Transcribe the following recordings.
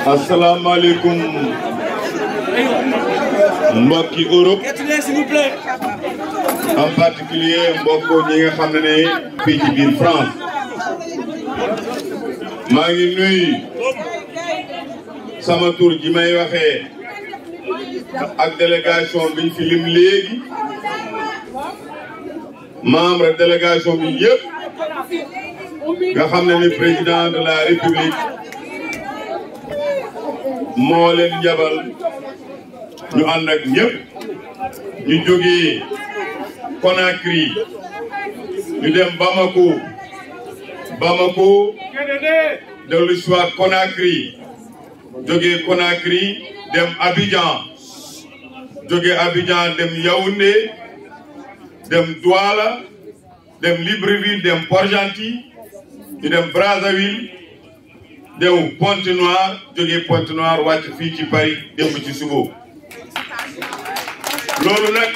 Assalamu alaikum. Mbokki Europe. En particulier mbokk ñi nga xam ne fii ci biir France. maa ngi nuyu sama tur ji may waxee ak délégation biñ fi lim léegi. membre délégation bi yëpp nga xam ne ni président de la république moo leen jabal ñu ànd ak ñëpp ñu jógee Conakry ñu dem Bamako dellu si waat Conakry jógee Conakry dem Abidjan jógee Abidjan dem Yaoundé dem Douala dem Libreville dem Port-Gentil ñu dem Brazzaville dem Pointe-Noire jógee Pointe-Noire wàcc fii ci Paris dem ci suba. loolu nag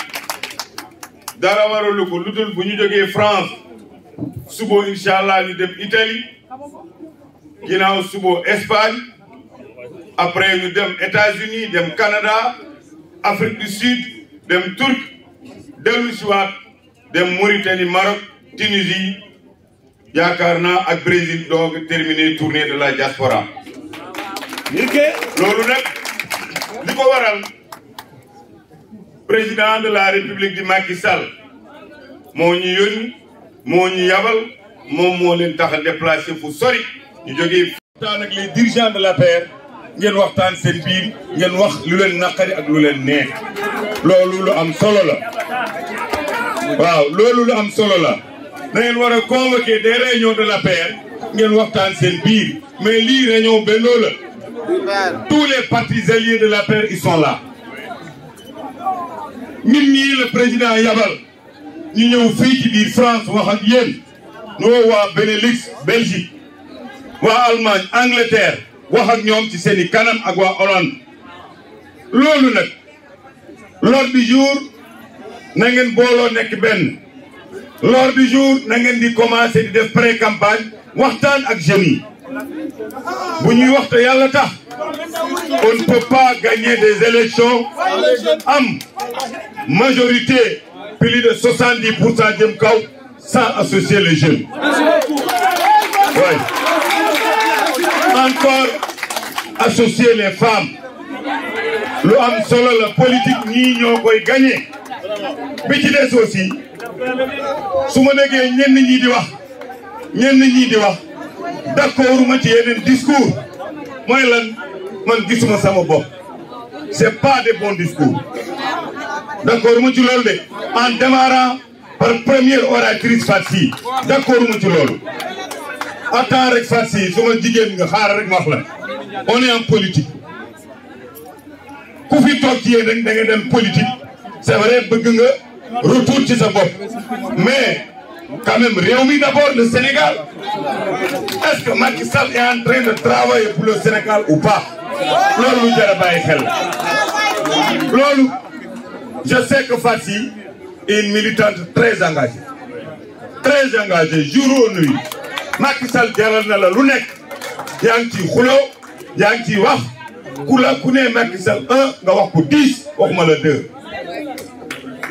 dara waralu ko lu dul bu ñu jógee France suba incha allah ñu dem Italie ginnaaw suba Espagne après ñu dem États-Unis dem Canada Afrique du Sud dem Turquie dellu si waat dem Mauritanie Maroc Tunisie yaakaar naa ak Brésil donc terminer tournée de la diaspora. loolu nag li ko waral président de la République di Macky Sall moo ñu yónni moo ñu yabal moom moo leen tax a déplacé fu sori ñu jógee waxtaan ak les dirigeants de l'APR ngeen waxtaan seen biir ngeen wax lu leen naqari ak lu leen neex loolu lu am solo la. waaw loolu lu am solo la da ngeen war a convoquer des réunions de l'APR ngeen waxtaan seen biir mais lii réunion Benno la tous les partis alliés de l'APR ils sont là. nit ñi le président yabal ñu ñëw fii ci biir France wax ak yéen noo waa Benelux Belgique waa Allemagne Angleterre wax ak ñoom ci seeni kanam ak waa Hollande. loolu nag l'ordre du jour na ngeen booloo nekk benn l'ordre du jour na ngeen di commencer di def pré-campagne waxtaan ak jeunes yi bu ñuy waxta yàlla tax on ne peut pas gagner des élections am majorité plus de 70% jëm kaw sans associer les jeunes. oui encore associer les femmes lu am solo la politique ñii ñoo koy gagner. bi ci des aussi su ma déggee ñenn ñi di wax d'accord ma ci yeneen discours mooy lan man gisuma sama bopp c'est pas des bons discours d'accord ma ci loolu de en démarrant par première oratrice Fatou d'accord ma ci loolu. attends rek Fatou su ma jigéen nga xaaral rek ma wax la on est en politique ku fi toog ci yéen rek da nga dem politique. c'est vrai bëgg nga retour ci sa bopp mais quand même réew mi d'abord le Sénégal est-ce que Macky Sall est en train de travailler pour le Sénégal ou pas loolu lu jar a bàyyi xel loolu je sais que Fatou est une militante très engagée jour ou nuit Macky Sall jaral na la lu nekk yaa ngi ciy xuloo yaa ngi ciy wax ku ne Macky Sall 1 nga wax ko 10 waxuma la 2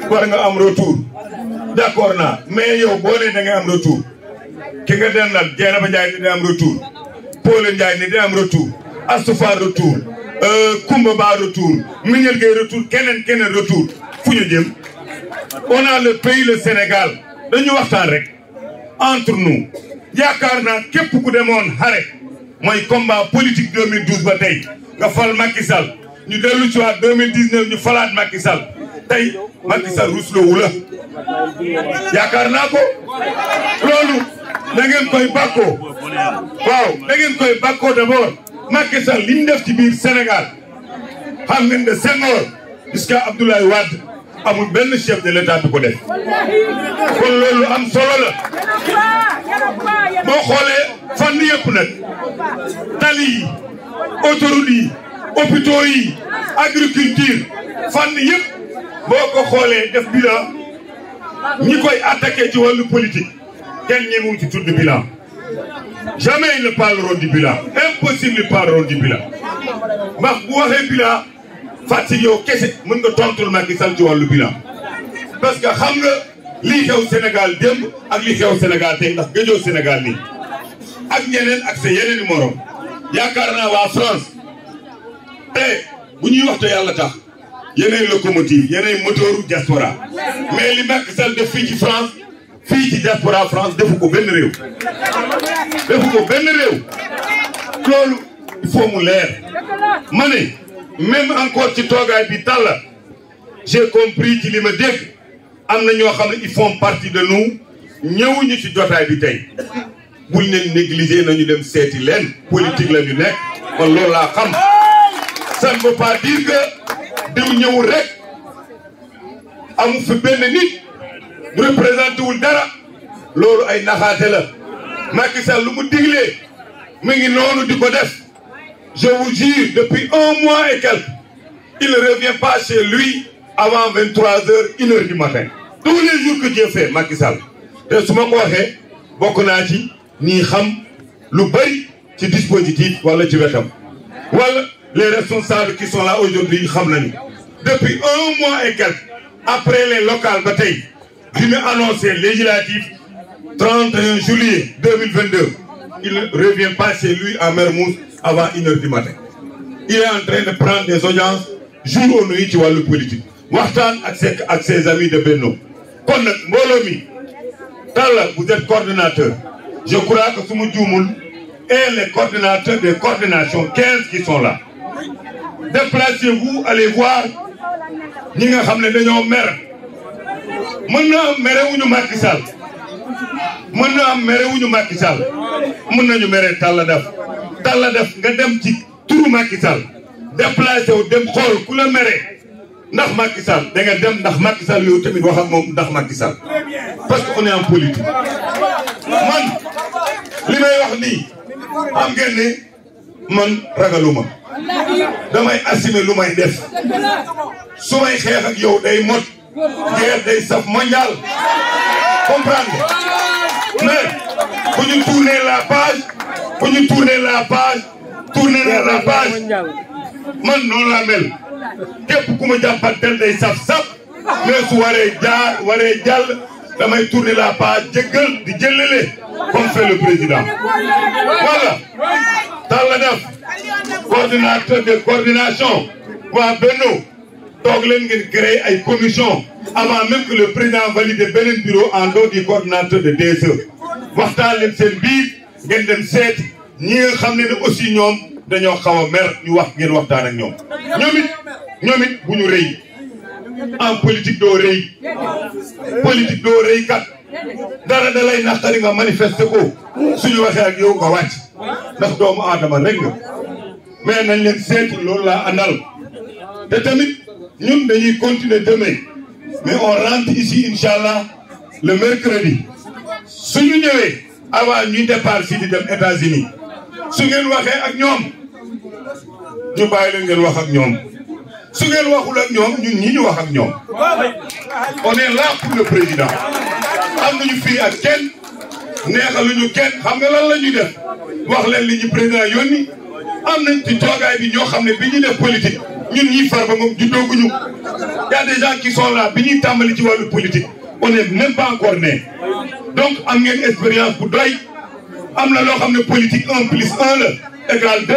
war nga am retour d'accord naa mais yow boo nee da nga am retour ki nga dendal Dieynaba Ndiaye ni da am retour Paul Ndiaye ni da am retour Astoufa retour Koumba Ba retour Mignel Gueye retour keneen retour fu ñu jëm on a le pays le Sénégal dañu waxtaan rek entre nous yaakaar naa képp ku demoon xare mooy combat politique 2012 ba tey nga fal Macky Sall ñu dellu ci waat 2019 ñu falaat Macky Sall tey Macky Sall rusloo wu la yaakaar naa ko loolu da ngeen koy bàkkoo waaw da ngeen koy bàkkoo d'abord Macky Sall li ñu def ci biir Sénégal xam ngeen ne Senghor jusqu'à Abdoulaye Wade amul benn chef de l'État bi ko def kon loolu am solo la boo xoolee fànn yëpp nag tali yi autoroute yi hôpitaux yi agriculture fànn yëpp boo ko xoolee def bilan ñi koy attaqué ci wàllu politique kenn ñemewu ci tudd bilan jamais ils ne parleront du bilan impossible ils parleront du bilan ndax bu waxee bilan fàttali yow kese mën nga tontul Macky Sall ci wàllu bilan parce que xam nga lii xew Sénégal démb ak lii xew Sénégal tey ndax gëjoo Sénégal nii ak ñeneen ak sa yeneen i morom yaakaar naa waa France bu ñuy waxte yàlla tax yeneen locomotive yeneen moteuru diaspora mais li Macky Sall def fii ci France fii ci diaspora France defu ko benn réew loolu il faut mu leer ma ne même encore ci toogaay bi Talla j'ai compris ci li ma dégg am na ñoo xam ne ils font partie de nous ñëwuñu ci jotaay bi tey buñ leen négliger nañu dem seeti leen politique la ñu nekk kon loolu laa xam ça ne veut pas dire que diw ñëwul rek amu fi benn nit bu représenté wul dara loolu ay naxaate la Macky Sall lu mu diglee mu ngi noonu di ko def je vous jure depuis 1 mois et quelques il ne revient pas chez lui avant 23h 1h du matin tous les jours que Dieu fait Macky Sall te su ma ko waxee bokk naa ci ñi xam lu bari ci dispositif wala ci wetam wala les responsables qui sont là aujourd'hui xam nañu depuis 1 mois et quelques après les locales ba tey bi mu annoncé législatif 31 juillet 2022 il ne revient pas chez lui à Mermoz avant 1h du matin il est en train de prendre des audiences jour au nuit ci wàllu politique waxtaan ak ses amis de Benno kon nag mbooloo mi Talla vous êtes coordonnateur je crois que su ma juumul et les coordonnateurs des coordinations 15 qui sont là déplacez-vous allez voir ñi nga xam ne dañoo mer mën na am merewuñu Macky Sall mën na am merewuñu Macky Sall mën nañu mere Talla def nga dem ci turu Macky Sall déplacé wu dem xool ku la mere ndax Macky Sall da nga dem ndax Macky Sall yow tamit wax ak moom ndax Macky Sall parce que on est en politique man li may wax nii am ngeen ne man ragaluma damay assumer lu may def su may xeex ak yow day mot guerre day saf mondial comprendre mais bu ñu tourner la page man noonu laa mel képp ku ma jàppantel day saf mais su waree jàll damay tourner la page jéggal di jëlale comme fait le président voilà Talla def coordinateur de coordination waa Benno toog leen ngeen créer ay commission avant même que le président valide beneen bureau en dehors du coordinateur de DSE waxtaan leen seen biir ngeen dem seet ñi nga xam ne aussi ñoom dañoo xaw a mer ñu wax ngeen waxtaan ak ñoom ñoom it bu ñu rëy en politique doo rëy kat dara da lay naqari nga manifester ko suñu waxee ak yow nga wàcc ndax doomu aadama rek nga mais nañ leen seeti loolu laa àndal te tamit ñun dañuy continuer demain mais on rentre ici inchallah le mercredi suñu ñëwee avant ñuy départ si di dem États-Unis su ngeen waxee ak ñoom ñu bàyyi leen ngeen wax ak ñoom su ngeen waxul ak ñoom ñun ñi ñu wax ak ñoom on est là pour le président am nañu fii ak kenn neexaluñu kenn xam nga lan la ñuy def wax leen li ñu président yónni am nañ ci toogaay bi ñoo xam ne bi ñuy def politique ñun ñi far ba moom juddooguñu y a des gens qui sont là bi ñuy tàmbali ci wàllu politique on n'est même pas encore né donc am ngeen expérience bu doy am na loo xam ne politique 1 plus 1 la égale 2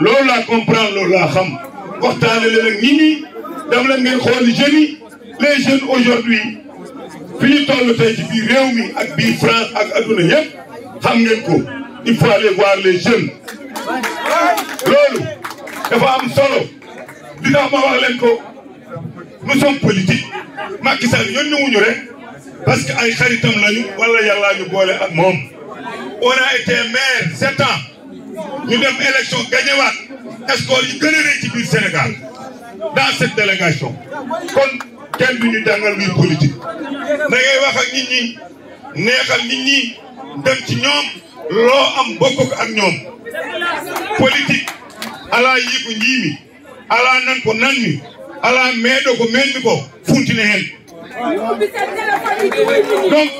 loolu laa comprendre loolu laa xam waxtaane leen ak nit ñi dem leen ngeen xool jeunes yi les jeunes aujourd'hui fi ñu toll tey ci biir réew mi ak biir France ak adduna yëpp xam ngeen ko il faut aller voir les jeunes loolu dafa am solo li tax ma wax leen ko nous sommes politiques Macky Sall yónni wuñu rek parce que ay xaritam lañu wala yàllaa ñu boole ak moom on a été maire 7 ans ñu dem élection gañewaat école yi gën a rëy ci biir Sénégal dans cette délégation kon kenn du ñu jàngal luy politique da ngay wax ak nit ñi neexal nit ñi dem ci ñoom loo am bokk ak ñoom politique ala yiiko njiimi ala nan ko nanmi ala meeɗo ko menmi ko funtine hen donc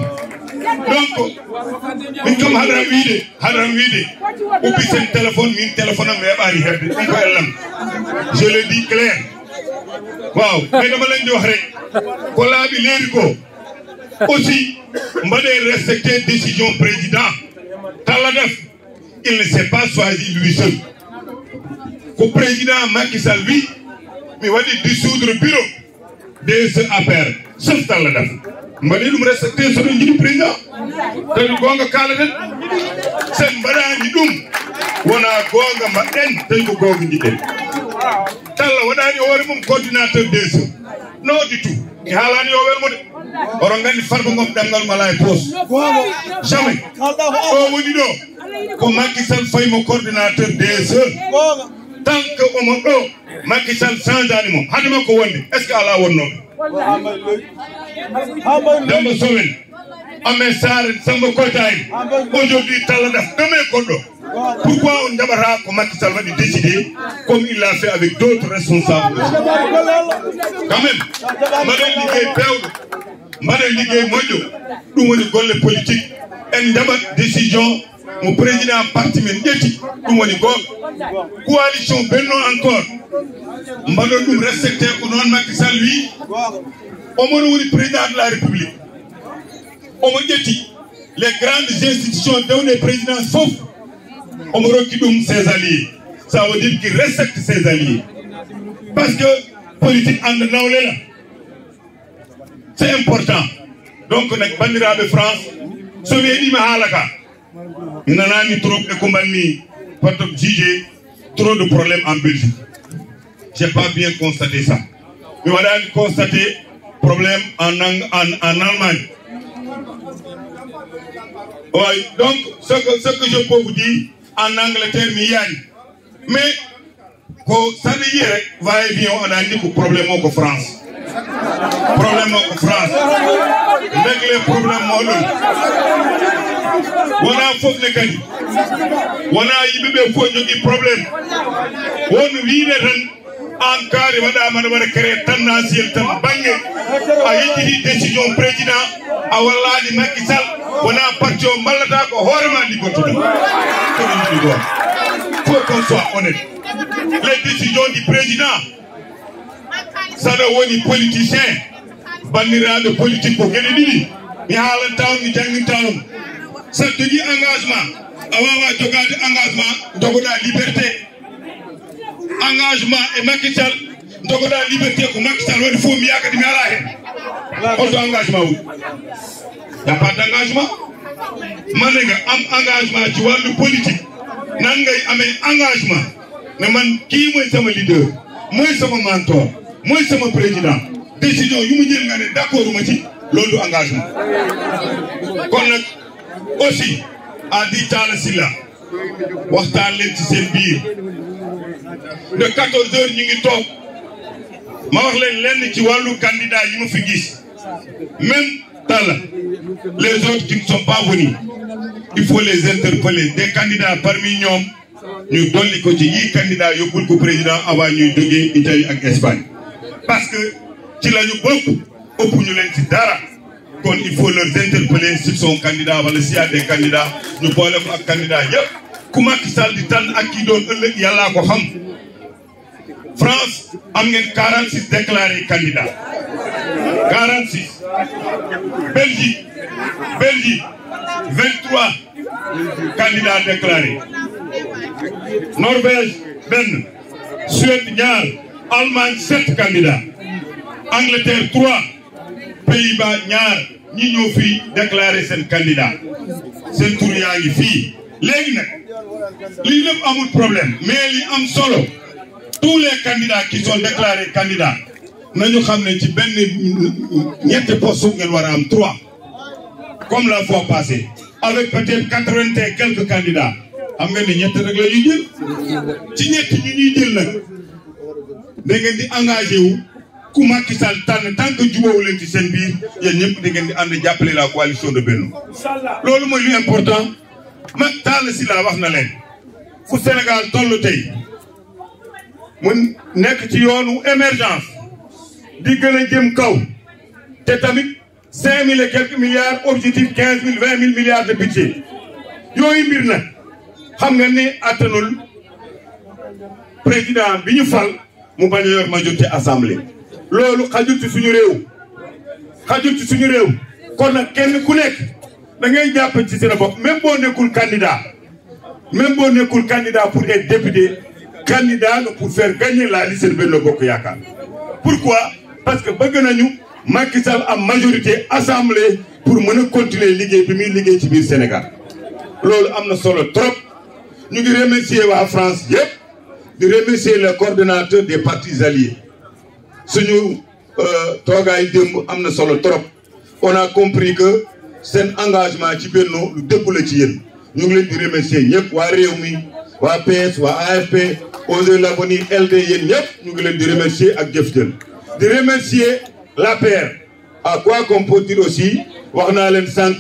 donc min kam haɗan wiide ubbi sen téléphone min téléphone am heɓani hebde ɗum ko ellam je le dis clair waaw mais dama leen di wax rek ko laaɓi leeri ko aussi mbaɗe respecter décision président talla def il ne s'est pas choisi lui seul ko président Macky Sall wi mi waɗi dissoudre bureau de ce affaire sauf talla def mbaɗi ɗum respecté soɗo jiɗi président kadi gonga kalaten sen mbaɗani ɗum wona gonga mbaɗɗen tawi ko gonga jiɗen talla waɗani hoore mum coordinateur DSE non du tout mi haalani yo welmo de oɗon gandi farba gom ɗemgal mala e poos jamais o woni ɗo ko Macky Sall faymo coordinateur DSE tant que omo ɗo Macky Sall change ani mo hade makko wonde est ce que ala wonnoɓe Demba Sowen Ahmed Sarr Samba Koita en aujourd'hui talla def demain koɗɗo pourquoi on jaɓata ko Macky Sall waɗi décidé comme il l'a fait avec d'autres responsables quand même mbaɗen liggey pewɗo mbaɗen liggey moƴƴo ɗum woni golle politique en jaɓat décision mo président parti men ƴetti ɗum woni gonga coalition Benno encore mbaɗon ɗum respecté ko noon Macky Sall wi omon woni président de la République omo ƴetti les grandes institutions dewɗe présidence fof omo rokki ɗum ses alliés ça veut dire qu'il respecte ses alliés parce que politique anda nawle la c'est important donc nag bandiraɓe France so weeɗima haala ka mi nanani trop e ko mbanmi poto jugé trop de problèmes en Belgique j'ai pas bien constaté ça mi waɗani constaté problème en Allemagne. Oui, donc ce que je peux vous dire en Angleterre, mais ça veut dire va-et-vient, on a dit que problème au France. Problème au France. Régler problème au on a faux les gars. On a eu des problèmes. On vit en cas de créer tendanciel tan bangé a yidi décision président a wallani Macky Sall wona parti o ballata ko hoorema liggotoɗo faut qu'on soit honnête les décisions du président saɗa woni politicien bandiraɓe politique ko gueɗe ɗiɗi mi haalantawon mi jangintawon sa jogui engagement a wawa jogade engagement jogoɗa liberté engagement et Macky Sall dogoda liberté ko Macky Sall wadi fo mi yakati mi ala hen auto engagement wu y a pas d'engagement manega am engagement ci walu politique nan ngay amé engagement ne man ki moy sama leader moy sama mentor moy sama président décision yu mu jël nga né d'accord ma ci lolu engagement kon nak aussi a dit Talla Sylla waxtaan leen ci seen biir de 14 heures ñu ngi toog ma wax leen lenn ci wàllu candidat yi ma fi gis même Talla les autres qui ne sont pas venus il faut les interpeller des candidats parmi ñoom ñu dolli ko ci yi candidat yóbbul ko président avant ñuy jógee Italie ak Espagne parce que ci la ñu bokk ëpp ñu leen ci dara kon il faut leur interpeller s'ils sont candidats wala s'il y a des candidats ñu boole ko ak candidat yëpp ku Macky Sall di tànn ak kii doon ëllëg yàllaa ko xam France am ngeen 46 déclarés candidats 46 Belgique 23 candidats déclarés Norvège benn Suède ñaar Allemagne 7 candidats Angleterre 3 Pays-Bas ñaar ñi ñoo fi déclaré seen candidat seen tur yaa ngi fii léegi nag lii lépp amul problème mais li am solo tous les candidats qui sont déclarés candidats nañu xam ne ci benn ñetti poste ngeen war a am 3 comme la fois passée avec peut-être 80 et quelques candidats am nga ne ñett rek la ñuy jël ci ñett ñu ñuy jël nag da ngeen di engagé wu ku Macky Sall tànn tant que jubóowu leen ci seen biir yéen ñëpp da ngeen di ànd jàppale la coalition de Benno loolu mooy lu important Macky Talla Sylla wax na leen fu Sénégal toll tey mu nekk ci yoonu émergence di gën a jëm kaw te tamit 5 000 et quelques milliards objectif 15 000 20 000 milliards de budget yooyu mbir nag xam nga ne attanul président bi ñu fal mu bañ a yor majorité assemblée loolu xajul ci suñu réew kon nag kenn ku nekk da ngay jàpp ci seen bopp même boo nekkul candidat pour être député candidat pour faire gagner la liste Benno Bokk Yaakaar. Pourquoi? Parce que bëgg nañu Macky Sall am majorité assemblée pour mën a continuer liggéey bi muy liggéey ci biir Sénégal loolu am na solo trop ñu ngi remercier waa France yëpp di remercier le coordonnateur des partis alliés suñu toogaay démb am na solo trop on a compris que seen engagement ci Benno lu dëggu la ci yéen ñu ngi leen di remercier ñëpp waa Rewmi waa PS waa AFP Osez l'Avenir LD yéen ñëpp ñu ngi leen di remercier ak jëf jël di remercier l'APR à quoi qu'on peut dire aussi wax naa leen sànq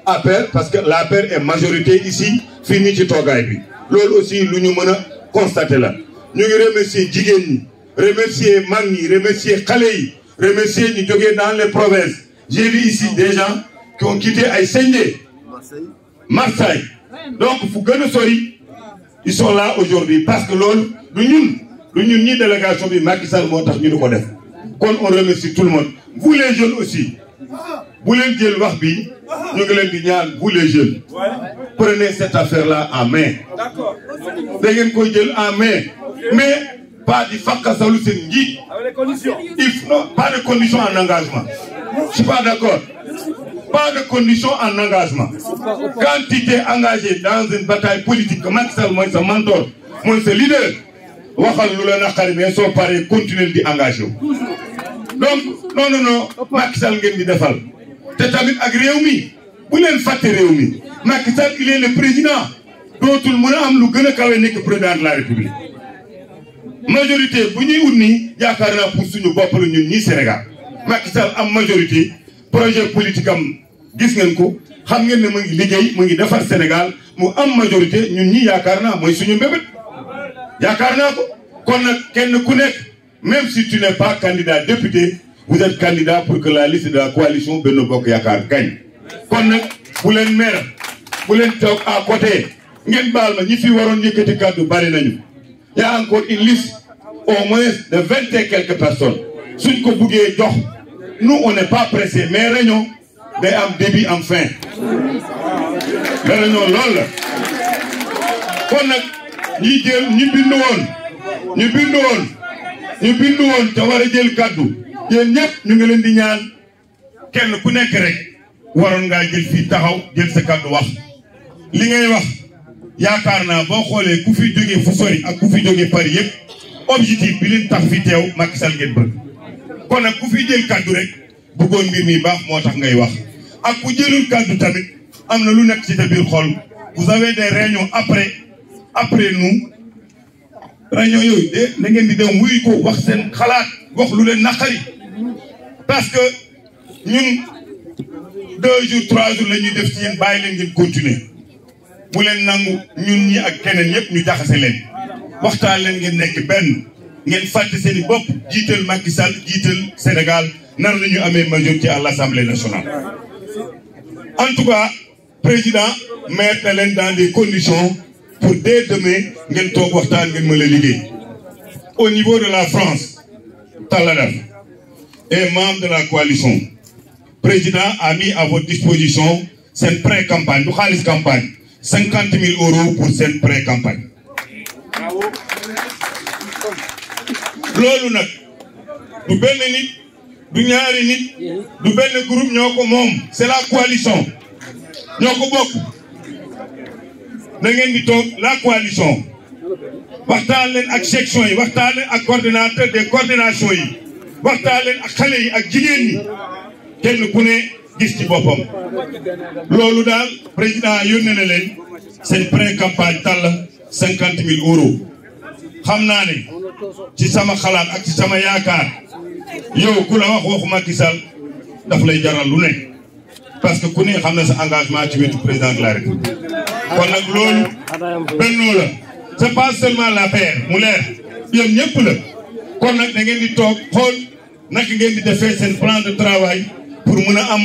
APR parce que l'APR est majorité ici fii nii ci toogaay bi loolu aussi lu ñu mën a constater la ñu ngi remercier jigéen ñi remercier mag ñi remercier xale yi remercier ñu jógee dans les provinces j'ai vu ici des gens qui ont quitté ay Sendé Marseille donc fu gën a sori ils sont là aujourd'hui parce que loolu du ñun ñi délégation bi Macky Sall moo tax ñu di ko def kon on remercie tout le monde vous les jeunes aussi bu leen jël wax bi ñu ngi leen di ñaan vous les jeunes prenez cette affaire là en main da ngeen koy jël en main mais pas di fakkasalu seen njiit il faut pas de condition en engagement je suis pas d'accord. Pas de condition en engagement. Quand tu t'es engagé dans une bataille politique, que Macky Sall mooy sa mentor, mooy sa leader, waxal lu la naqari mais soo paree continuer di engagé wu. Donc non Macky Sall ngeen di defal te tamit ak réew mi bu leen fàtte réew mi Macky Sall il est le président dootul mën a am lu gën a kawe nekk président de la République. Majorité bu ñuy ut nii yaakaar naa pour suñu bopp la ñun ñii Sénégal Macky Sall am majorité. projet politique am gis ngeen ko xam ngeen ne mu ngi liggéey mu ngi defar Sénégal mu am majorité ñun ñi yaakaar naa mooy suñu mbébét yaakaar naa ko kon nag kenn ku nekk même si tu n'es pas candidat député vous êtes candidat pour que la liste de la coalition Benno Bokk Yaakaar gagne kon nag bu leen mer bu leen toog à côté ngeen baal ma ñi fi waroon yëkkati kàddu bari nañu y a encore une liste au moins de 20 et quelques personnes suñ ko buggee jox nous on n'est pas pressé mais réunion day am début am fin réunion loolu la kon nag ñi jël ñu bindu woon te war a jël kaddu yéen ñëpp ñu ngi leen di ñaan kenn ku nekk rek waroon ngaa jël fii taxaw jël sa kaddu wax li ngay wax yaakaar naa boo xoolee ku fi jógee fu sori ak ku fi jógee Paris yëpp objectif bi leen tax fi teew Macky Sall ngeen bëgg kon nag ku fi jël kaddu rek bëggoon mbir mi baax moo tax ngay wax ak ku jëlul kaddu tamit am na lu nekk ci sa biir xol vous avez des réunions après nous réunion yooyu de na ngeen di dem wuy ko wax seen xalaat wax lu leen naqari parce que ñun 2 jours 3 jours la ñuy def ci yéen bàyyi leen ngeen continuer bu leen nangu ñun ñi ak keneen ñëpp ñu jaxase leen waxtaan leen ngeen nekk benn ngeen fàtte seen i bopp jiital Macky Sall jiital Sénégal nan la ñu amee majorité à l'Assemblée nationale. En tout cas président mettre na leen dans des conditions pour dès demain ngeen toog waxtaan ngeen mën a liggéey. Au niveau de la France Taladaf est membre de la coalition. Président a mis à votre disposition seen pré-campagne du xaalis campagne 50 000 € pour seen pré-campagne. loolu nag du benn nit du ñaari nit du benn groupe ñoo ko moom c'est la coalition ñoo ko bokk da ngeen di toog la coalition waxtaan leen ak section yi waxtaan leen ak coordonnateur des coordinations yi waxtaan leen ak xale yi ak jigéen ñi kenn ku ne gis ci boppam loolu daal président yónnee na leen seen pré-campagne tàll 50 000 € xam naa ne ci sama xalaat ak ci sama yaakaar yow ku la wax waxu Macky Sall daf lay jaral lu ne parce que ku ne xam na sa engagement ci wetu président de la République kon nag loolu bennoo la c'est pas seulement l'APR mu leer yéen ñëpp la kon nag da ngeen di toog xool naka ngeen di defee seen plan de travail pour mën a am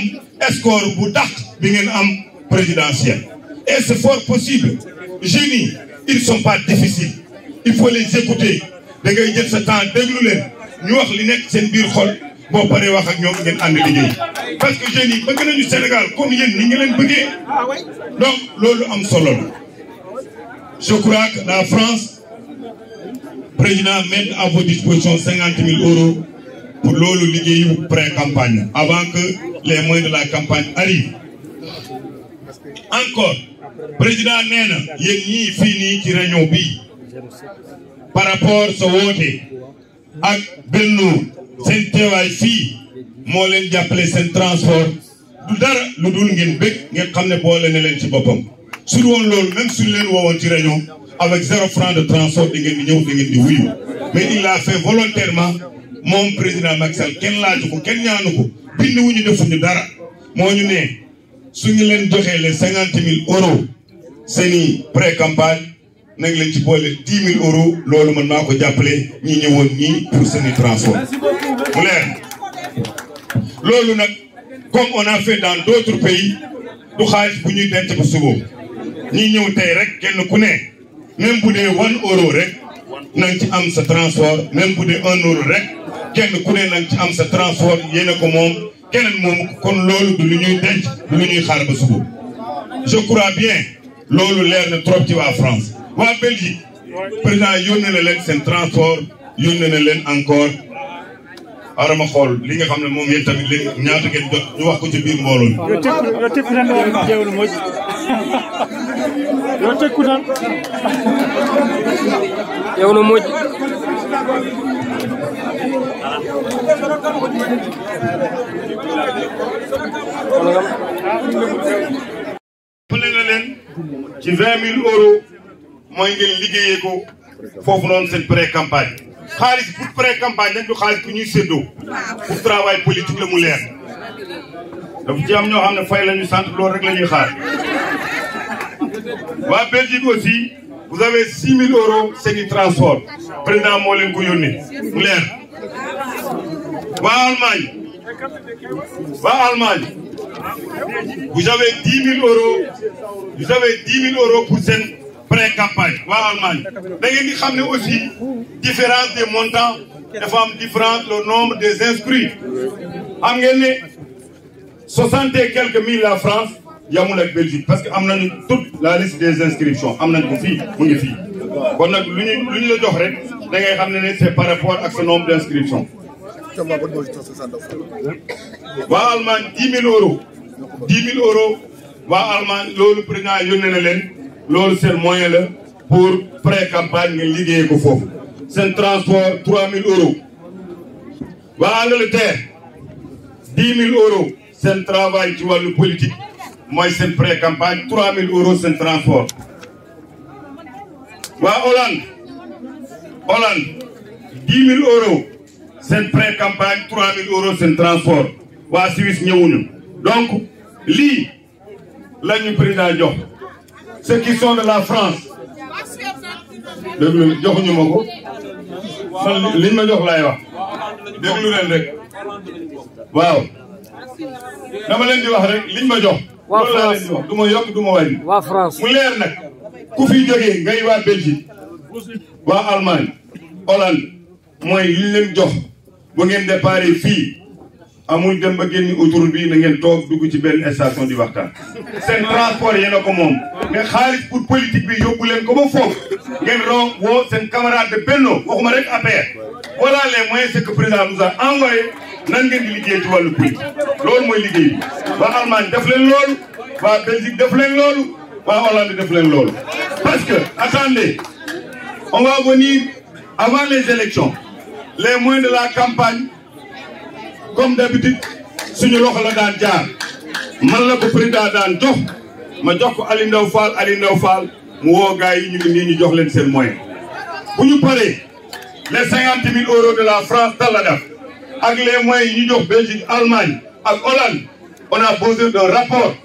score bu dàq bi ngeen am présidentiel. Et c'est fort possible. Jeunes yi ils sont pas difficiles. Il faut les écouter. da ngay jël sa temps déglu leen ñu wax li nekk seen biir xol boo paree wax ak ñoom ngeen ànd liggéey parce que jeunes yi bëgg nañu Sénégal comme yéen ni ngi leen bëggee donc loolu am solo la. Je crois que la France président met à vos dispositions 50 000 euros pour loolu liggéeyu pré-campagne avant que les moyens de la campagne arrivent. Encore président nee na yéen ñii fii nii ci réunion bii par rapport sa woote ak Benno seen teewaay fii moo leen jàppale seen transport du dara lu dul ngeen bëgg ngeen xam ne boole ne leen ci boppam. su woon loolu même suñu leen woowoon ci réunion avec 0 franc de transport di ngeen di ñëw di ngeen di wuyu mais il l'a fait volontairement moom président Macky Sall kenn laaju ko kenn ñaanu ko bind wuñu defuñu dara moo ñu ne suñu leen joxee les 50 000 euros seeni pré-campagne nañ leen ci boole 10 000 euros loolu man maa ko jàppale ñi ñëwoon ñii pour seeni transport mu leer loolu nag comme on a fait dans d'autres pays du xaalis bu ñuy denc ba suba ñi ñëw tey rek kenn ku ne même bu dee 1 euro rek nañ ci am sa transport même bu dee 1 euro rek kenn ku ne nañ ci am sa transport yéene ko moom keneen moom kon loolu du lu ñuy denc du lu ñuy xaar ba suba je crois bien loolu leer na trop ci waa France. waa Belgique président yónnee na leen seen transport yónnee na leen encore ara ma xool li nga xam ne moom yéen tamit léegi ñaata ngeen jot ñu wax ko ci biir mbooloo mi. yo tekku tan o jewlu moƴƴi yo tekku tan jewlu moƴƴi pale na leen ci 20 000 euros mooy ngeen liggéeyee ko foofu noonu seen pré-campagne xaalis pour pré-campagne nag du xaalis bu ñuy séddoo pour travail politique la mu leer dafa ci am ñoo xam ne fay la ñu sant loolu rek la ñuy xaar. waa Belgique aussi vous avez 6 000 euros seeni transport président moo leen ko yónnee mu leer. waa Allemagne vous avez 10 000 euros vous avez 10 000 euros pour seen pré-campagne waa Allemagne da ngeen di xam ne aussi différence des montants dafa am différence le nombre des inscrits xam ngeen ne 60 et quelques mille la France yamul ak Belgique parce que am nañu toute la liste des inscriptions am nañu ko fii mu ngi fii kon nag lu ñu la jox rek da ngay xam ne c'est par rapport ak ce nombre d'inscriptions. waa Allemagne 10 000 euros 10 000 euros waa Allemagne loolu président yónnee na leen loolu seen moyen la pour pré-campagne ngeen liggéeyee ko foofu seen transport 3 000 euros. waa Angleterre 10 000 euros seen travail ci wàllu politique mooy seen pré-campagne 3 000 euros seen transport. waa Hollande 10 000 euros seen pré-campagne 3 000 euros seen transport. waa Suisse ñëwuñu donc lii la ñu président jox ceux qui sont de la France déglu joxuñu ma ko man liñ ma jox laay wax déglu leen rek waaw dama leen di wax rek liñ ma jox. loolu laa leen di wax du ma yokk du ma wàññi. waa France mu leer nag ku fi jógee ngay waa Belgique waa Allemagne Hollande mooy liñ leen jox bu ngeen déparé fii. amul dem ba génn autoroute bi na ngeen toog dugg ci benn station di waxtaan seen transport yéen a ko moom mais xaalis pour politique bi yóbbu leen ko ba foofu ngeen woo seen camarade de Benno waxuma rek APR voilà les moyens c'est que président nous a envoyé nan ngeen di liggéey ci wàllu politique loolu mooy liggéey bi waa Allemagne def leen loolu waa Belgique def leen loolu waa Hollande def leen loolu parce que attendez on va venir avant les élections les moyens de la campagne comme d'habitude suñu loxo la daan jaar man la ko président daan jox ma jox ko Aliou Ndao Fall mu woo gars yi ñu ngi nii ñu jox leen seen moyen bu ñu paree les 50 000 euros de la France dal la def ak les moyens yi ñu jox Belgique Allemagne ak Hollande on a besoin d'un rapport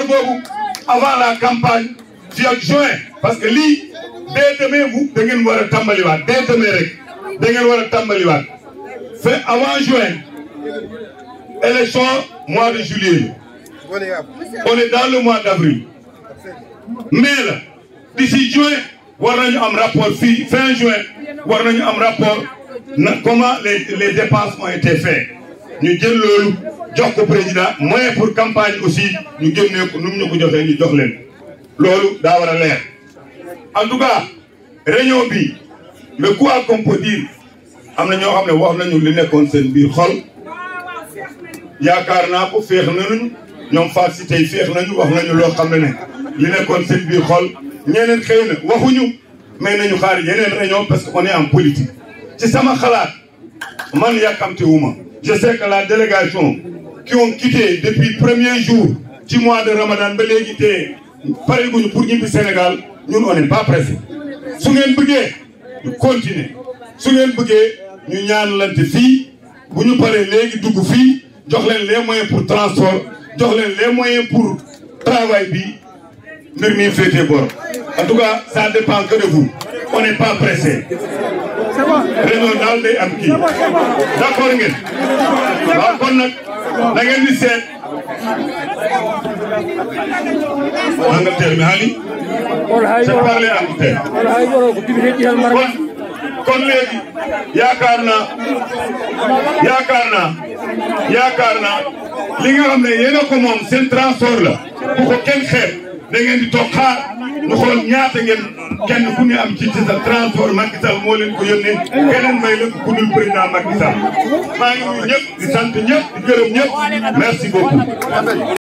boobu avant la campagne fii ak juin parce que lii dès demain da ngeen war a tàmbaliwaat dès demain rek da ngeen war a tàmbaliwaat fait avant juin élection mois de juillet on est dans le mois d'avril mais là d'ici juin war nañu am rapport fii fin juin war nañu am rapport na comment les dépenses ont été faites ñu jël loolu jox ko président moyen pour campagne aussi ñu génnee ko nu mu ñu ko joxee ñu jox leen loolu daa war a leer en tout cas réunion bi le quoi qu'on peut dire am na ñoo xam ne wax nañu li nekkoon seen biir xol yaakaar naa ko féex nañu ñoom Fatou si tey féex nañu wax nañu loo xam ne li nekkoon seen biir xol ñeneen xëy na waxuñu mais nañu xaar yeneen réunion parce que on est en politique ci sama xalaat man yàkkamte wu ma je sais que la délégation qui ont quitté depuis premier jour ci mois de Ramadan ba léegi te pare guñu pour ñibbi Sénégal ñun on n'est pas pressé su ngeen bëggee ñu continuer su ngeen bëggee ñu ñaanalante fii bu ñu paree léegi dugg fii jox leen les moyens pour transport jox leen les moyens pour travail bi mbir mi féetee bor en tout cas ça dépend que de vous on n'est pas pressé réunion daal day am kii d'accord ngeen waaw kon nag da ngeen di seet Angleterre mi haali je parle Angleterre kon léegi yaakaar naa li nga xam ne yéen a ko moom seen transport la bu ko kenn xeeb da ngeen di toog xaar ñu xool ñaata ngeen kenn ku ne am ci sa transport Macky Sall moo leen ko yónnee keneen may la ku dul président Macky Sall maa ngi nuyu ñëpp di sant ñëpp di gërëm ñëpp merci beaucoup